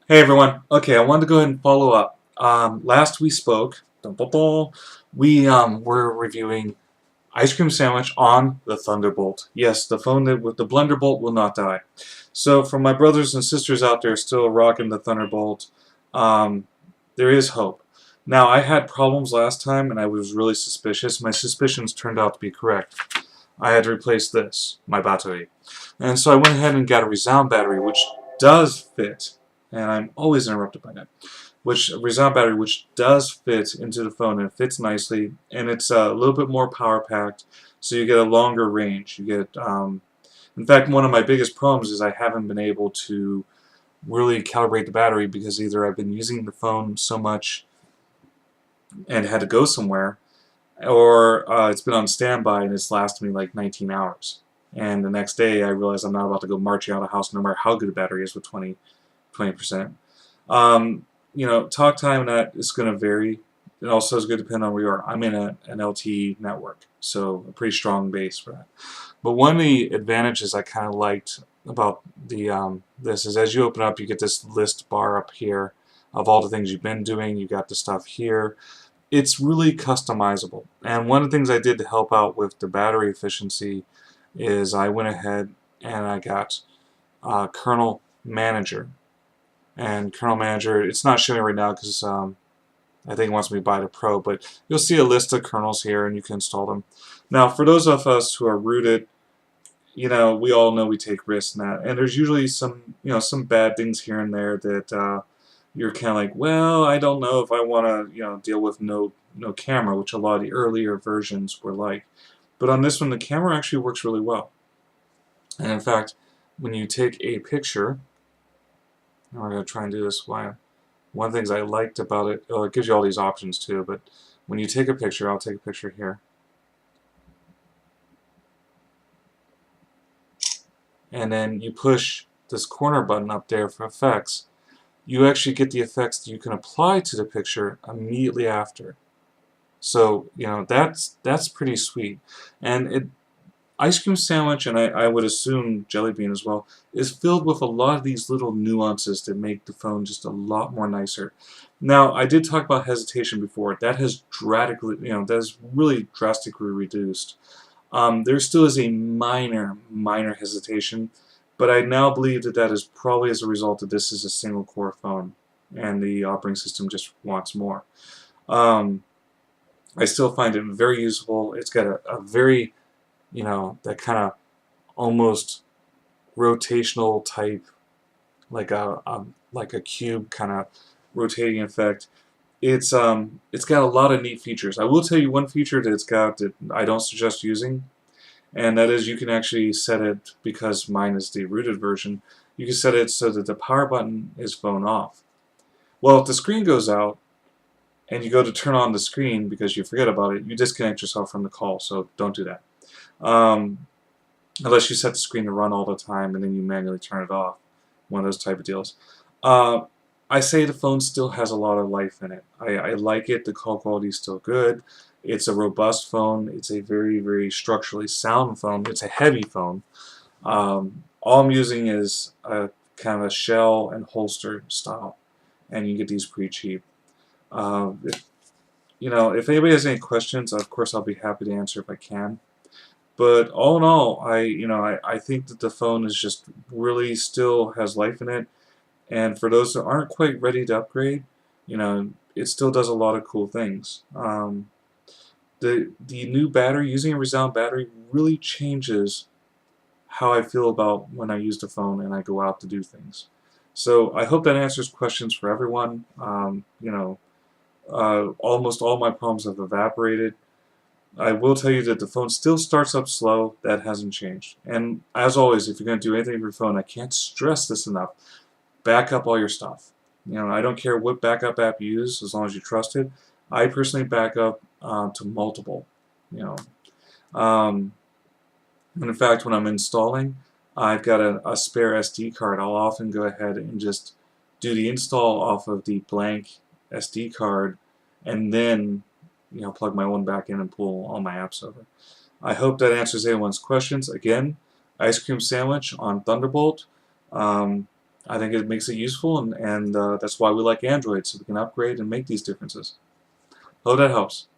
Hey everyone. Okay, I wanted to go ahead and follow up. Last we spoke, we were reviewing ice cream sandwich on the Thunderbolt. Yes, the phone that with the Blunderbolt will not die. So for my brothers and sisters out there still rocking the Thunderbolt, um, there is hope. Now I had problems last time and I was really suspicious. My suspicions turned out to be correct. I had to replace this, my battery. And so I went ahead and got a resound battery, which does fit, and I'm always interrupted by that, which a resound battery which does fit into the phone and it fits nicely, and it's a little bit more power packed, so you get a longer range. You get, in fact, one of my biggest problems is I haven't been able to really calibrate the battery because either I've been using the phone so much and had to go somewhere, or it's been on standby and it's lasted me like 19 hours. And the next day I realize I'm not about to go marching out of the house no matter how good a battery is with 20%. Talk time and that is going to vary. It also is going to depend on where you are. I'm in an LTE network, so a pretty strong base for that. But one of the advantages I kind of liked about this is as you open up, you get this list bar up here of all the things you've been doing. You got the stuff here. It's really customizable. And one of the things I did to help out with the battery efficiency is I went ahead and I got Kernel Manager. And Kernel Manager, it's not showing right now because I think it wants me to buy the Pro, but you'll see a list of kernels here and you can install them. Now, for those of us who are rooted, we all know we take risks in that. And there's usually some bad things here and there that you're kind of like, well, I don't know if I want to, deal with no camera, which a lot of the earlier versions were like. But on this one, the camera actually works really well. And in fact, when you take a picture, and we're going to try and do this. One of the things I liked about it, it gives you all these options too, but when you take a picture, I'll take a picture here. And then you push this corner button up there for effects. You actually get the effects that you can apply to the picture immediately after. So, that's pretty sweet. And ice cream sandwich, and I would assume jelly bean as well, is filled with a lot of these little nuances that make the phone just a lot more nicer. Now, I did talk about hesitation before. That has that has really drastically reduced. There still is a minor hesitation, but I now believe that that is probably as a result that this is a single core phone, and the operating system just wants more. I still find it very useful. It's got a very that kind of almost rotational type, like a cube kind of rotating effect. It's got a lot of neat features. I will tell you one feature that it's got that I don't suggest using, and that is you can actually set it, because mine is the rooted version, you can set it so that the power button is phone off. Well, if the screen goes out and you go to turn on the screen because you forget about it, you disconnect yourself from the call, so don't do that. Unless you set the screen to run all the time and then you manually turn it off. One of those type of deals. I say the phone still has a lot of life in it. I like it. The call quality is still good. It's a robust phone. It's a very, very structurally sound phone. It's a heavy phone. All I'm using is a kind of a shell and holster style, and you get these pretty cheap. If anybody has any questions, of course I'll be happy to answer if I can. But all in all, I think that the phone is just really still has life in it, and for those that aren't quite ready to upgrade, it still does a lot of cool things. The new battery, using a resound battery, really changes how I feel about when I use the phone and I go out to do things. So I hope that answers questions for everyone. Almost all my problems have evaporated. I will tell you that the phone still starts up slow. That hasn't changed. And as always, if you're going to do anything with your phone, I can't stress this enough. Back up all your stuff. I don't care what backup app you use as long as you trust it. I personally back up to multiple. And in fact, when I'm installing, I've got a spare SD card. I'll often go ahead and just do the install off of the blank SD card, and then plug my one back in and pull all my apps over. I hope that answers anyone's questions. Again, ice cream sandwich on Thunderbolt. I think it makes it useful, and that's why we like Android, so we can upgrade and make these differences. Hope that helps.